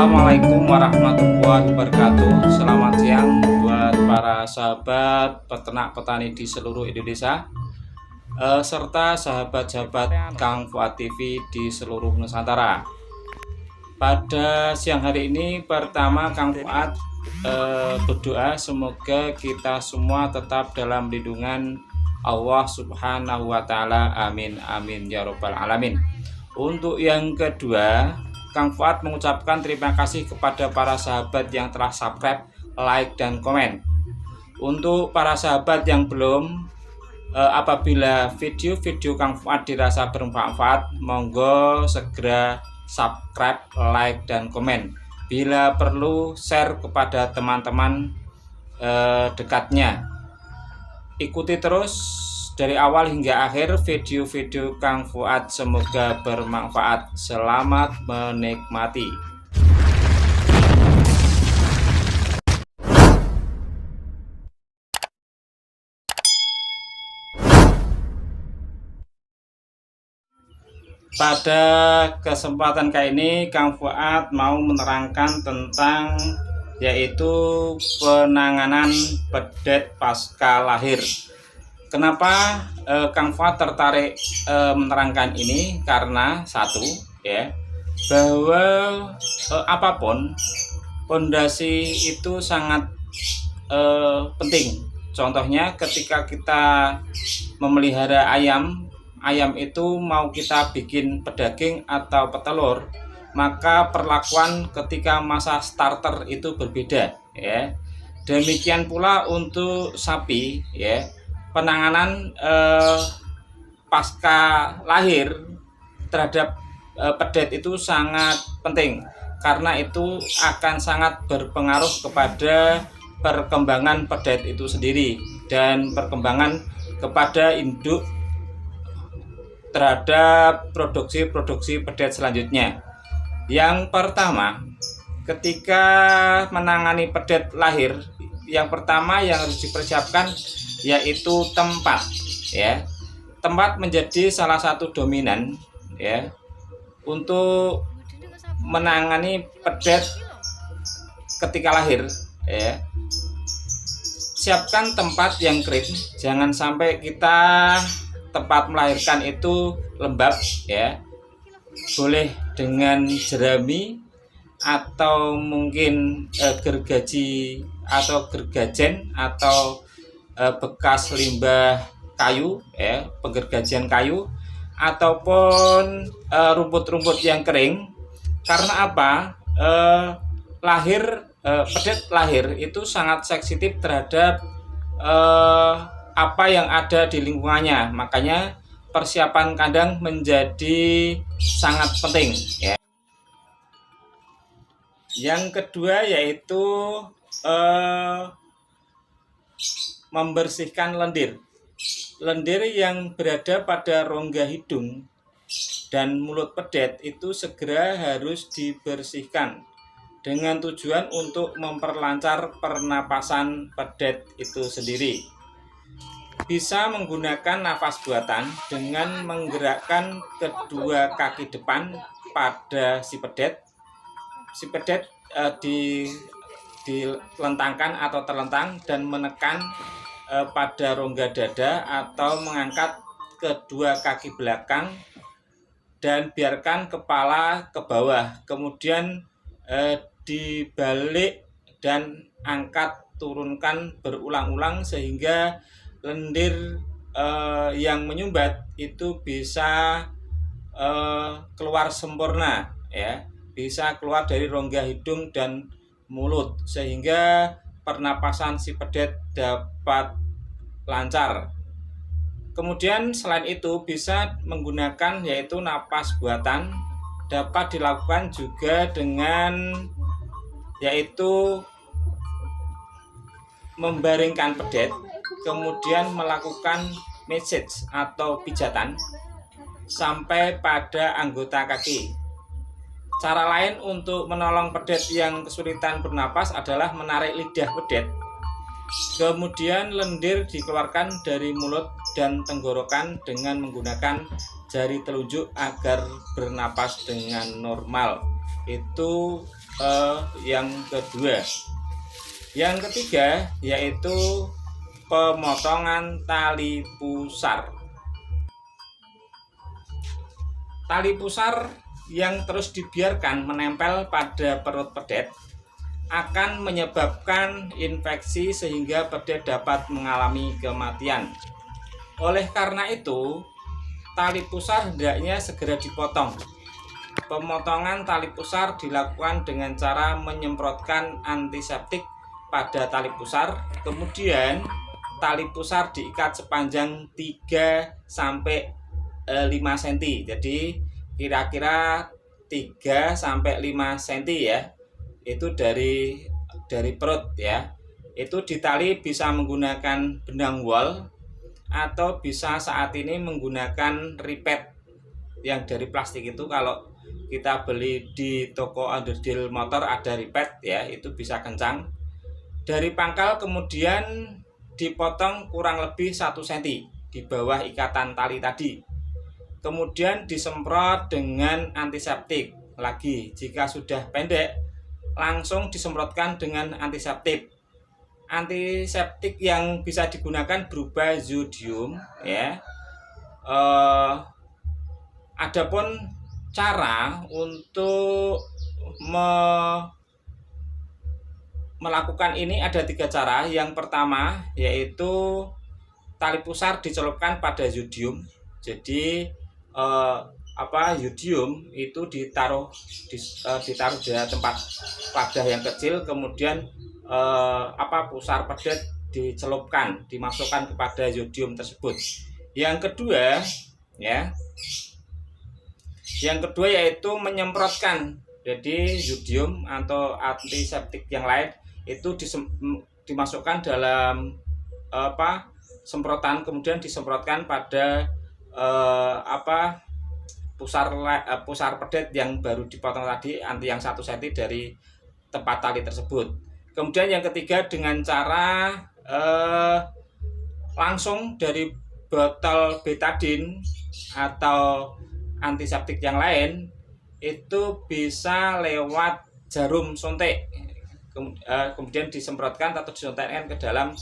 Assalamualaikum warahmatullahi wabarakatuh. Selamat siang buat para sahabat peternak petani di seluruh Indonesia, serta sahabat-sahabat Kang Fuad TV di seluruh Nusantara. Pada siang hari ini pertama Kang Fuad berdoa semoga kita semua tetap dalam lindungan Allah Subhanahu wa Ta'ala. Amin amin ya robbal alamin. Untuk yang kedua, Kang Fuad mengucapkan terima kasih kepada para sahabat yang telah subscribe, like, dan komen. Untuk para sahabat yang belum, apabila video-video Kang Fuad dirasa bermanfaat, monggo segera subscribe, like, dan komen. Bila perlu, share kepada teman-teman dekatnya. Ikuti terus dari awal hingga akhir video-video Kang Fuad, semoga bermanfaat. Selamat menikmati. Pada kesempatan kali ini Kang Fuad mau menerangkan tentang yaitu penanganan pedet pasca lahir. Kenapa Kang Fuad tertarik menerangkan ini? Karena satu, ya, bahwa apapun pondasi itu sangat penting. Contohnya ketika kita memelihara ayam itu mau kita bikin pedaging atau petelur, maka perlakuan ketika masa starter itu berbeda, ya. Demikian pula untuk sapi, ya. Penanganan pasca lahir terhadap pedet itu sangat penting, karena itu akan sangat berpengaruh kepada perkembangan pedet itu sendiri dan perkembangan kepada induk terhadap produksi pedet selanjutnya. Yang pertama, ketika menangani pedet lahir, yang pertama yang harus dipersiapkan yaitu tempat, ya. Tempat menjadi salah satu dominan, ya, untuk menangani pedet ketika lahir, ya. Siapkan tempat yang kering, jangan sampai kita tempat melahirkan itu lembab, ya. Boleh dengan jerami atau mungkin gergaji atau gergajen atau bekas limbah kayu, ya, penggergajian kayu, ataupun rumput-rumput yang kering. Karena apa? Pedet lahir itu sangat sensitif terhadap apa yang ada di lingkungannya. Makanya persiapan kandang menjadi sangat penting, ya. Yang kedua yaitu membersihkan lendir yang berada pada rongga hidung dan mulut pedet itu segera harus dibersihkan dengan tujuan untuk memperlancar pernapasan pedet itu sendiri. Bisa menggunakan nafas buatan dengan menggerakkan kedua kaki depan pada si pedet. Si pedet dilentangkan atau terlentang dan menekan pada rongga dada atau mengangkat kedua kaki belakang dan biarkan kepala ke bawah, kemudian dibalik dan angkat turunkan berulang-ulang sehingga lendir yang menyumbat itu bisa keluar sempurna, ya, bisa keluar dari rongga hidung dan mulut sehingga pernapasan si pedet dapat lancar. Kemudian selain itu bisa menggunakan yaitu napas buatan, dapat dilakukan juga dengan yaitu membaringkan pedet, kemudian melakukan massage atau pijatan sampai pada anggota kaki. Cara lain untuk menolong pedet yang kesulitan bernapas adalah menarik lidah pedet, kemudian lendir dikeluarkan dari mulut dan tenggorokan dengan menggunakan jari telunjuk agar bernapas dengan normal. Itu yang kedua. Yang ketiga yaitu pemotongan tali pusar. Tali pusar yang terus dibiarkan menempel pada perut pedet akan menyebabkan infeksi sehingga pedet dapat mengalami kematian. Oleh karena itu, tali pusar hendaknya segera dipotong. Pemotongan tali pusar dilakukan dengan cara menyemprotkan antiseptik pada tali pusar, kemudian tali pusar diikat sepanjang 3-5 cm. Jadi kira-kira 3-5 cm ya. Itu dari perut ya. Itu ditali bisa menggunakan benang wol atau bisa saat ini menggunakan ripet yang dari plastik. Itu kalau kita beli di toko underdeal motor ada ripet ya, itu bisa kencang. Dari pangkal kemudian dipotong kurang lebih 1 cm di bawah ikatan tali tadi. Kemudian disemprot dengan antiseptik. Lagi jika sudah pendek langsung disemprotkan dengan antiseptik. Antiseptik yang bisa digunakan berupa zodium ya. Adapun cara untuk melakukan ini ada 3 cara. Yang pertama yaitu tali pusar dicelupkan pada zodium. Jadi zodium itu ditaruh di tempat wadah yang kecil, kemudian pusar pedet dicelupkan, dimasukkan kepada zodium tersebut. Yang kedua yaitu menyemprotkan. Jadi zodium atau antiseptik yang lain itu dimasukkan dalam semprotan, kemudian disemprotkan pada pusar pedet yang baru dipotong tadi, yang 1 cm dari tempat tali tersebut. Kemudian yang ketiga dengan cara langsung dari botol betadine atau antiseptik yang lain, itu bisa lewat jarum suntik, kemudian disemprotkan atau disuntikkan ke dalam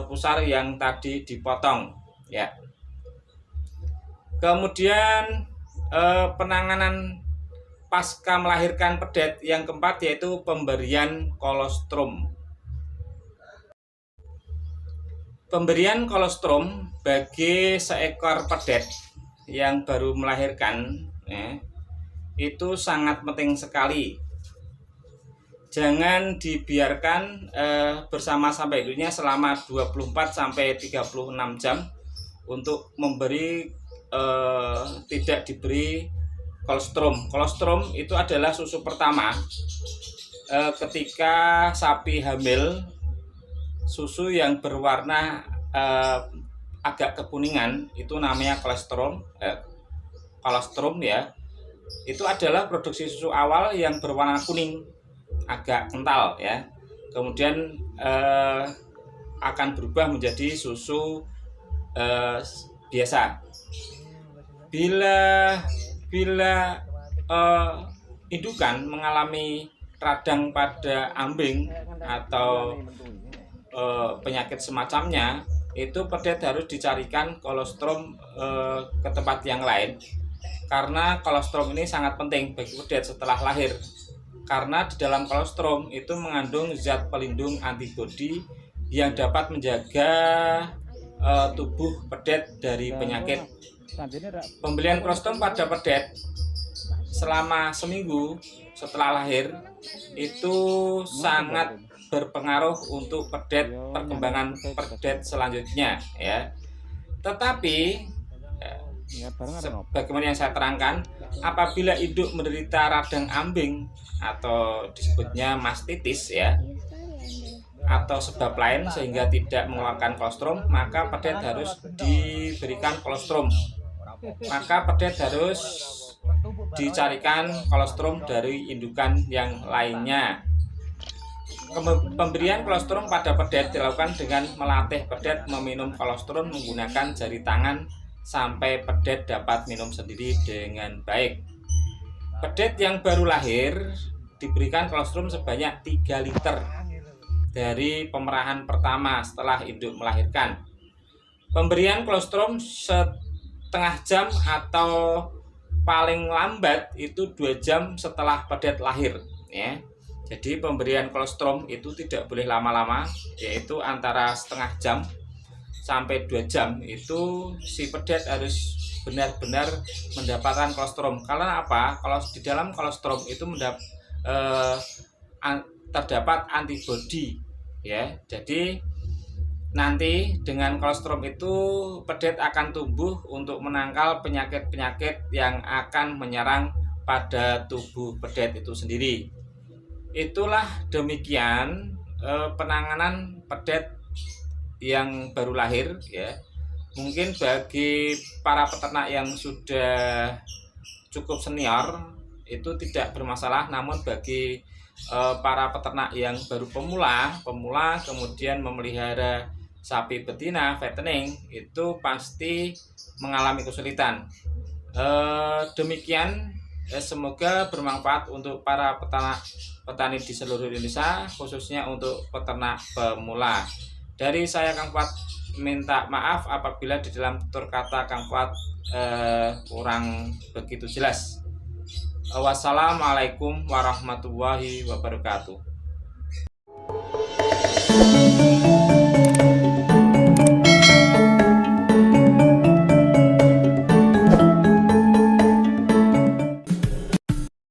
pusar yang tadi dipotong ya. Kemudian penanganan pasca melahirkan pedet yang keempat yaitu pemberian kolostrum. Pemberian kolostrum bagi seekor pedet yang baru melahirkan itu sangat penting sekali. Jangan dibiarkan bersama sampai induknya selama 24-36 jam untuk tidak diberi kolostrum. Kolostrum itu adalah susu pertama ketika sapi hamil. Susu yang berwarna agak kekuningan itu namanya kolostrum ya. Itu adalah produksi susu awal yang berwarna kuning agak kental ya. Kemudian akan berubah menjadi susu biasa. Bila indukan mengalami radang pada ambing atau penyakit semacamnya, itu pedet harus dicarikan kolostrum ke tempat yang lain, karena kolostrum ini sangat penting bagi pedet setelah lahir, karena di dalam kolostrum itu mengandung zat pelindung antibodi yang dapat menjaga tubuh pedet dari penyakit. Pemberian kolostrum pada pedet selama seminggu setelah lahir itu sangat berpengaruh untuk perkembangan pedet selanjutnya ya. Tetapi sebagaimana yang saya terangkan, apabila induk menderita radang ambing atau disebutnya mastitis ya, atau sebab lain sehingga tidak mengeluarkan kolostrum, maka pedet harus diberikan kolostrum. Maka pedet harus dicarikan kolostrum dari indukan yang lainnya. Pemberian kolostrum pada pedet dilakukan dengan melatih pedet meminum kolostrum menggunakan jari tangan sampai pedet dapat minum sendiri dengan baik. Pedet yang baru lahir diberikan kolostrum sebanyak 3 liter dari pemerahan pertama setelah induk melahirkan. Pemberian kolostrum setengah jam atau paling lambat itu 2 jam setelah pedet lahir ya. Jadi pemberian kolostrum itu tidak boleh lama-lama, yaitu antara setengah jam sampai 2 jam itu si pedet harus benar-benar mendapatkan kolostrum. Karena apa? Kalau di dalam kolostrum itu terdapat antibodi ya. Jadi nanti dengan kolostrum itu pedet akan tumbuh untuk menangkal penyakit-penyakit yang akan menyerang pada tubuh pedet itu sendiri. Itulah demikian penanganan pedet yang baru lahir ya. Mungkin bagi para peternak yang sudah cukup senior itu tidak bermasalah, namun bagi para peternak yang baru pemula kemudian memelihara sapi betina fattening itu pasti mengalami kesulitan. Demikian, semoga bermanfaat untuk para petani di seluruh Indonesia, khususnya untuk peternak pemula. Dari saya Kang Fuad minta maaf apabila di dalam tutur kata Kang Fuad kurang begitu jelas. Wassalamualaikum warahmatullahi wabarakatuh.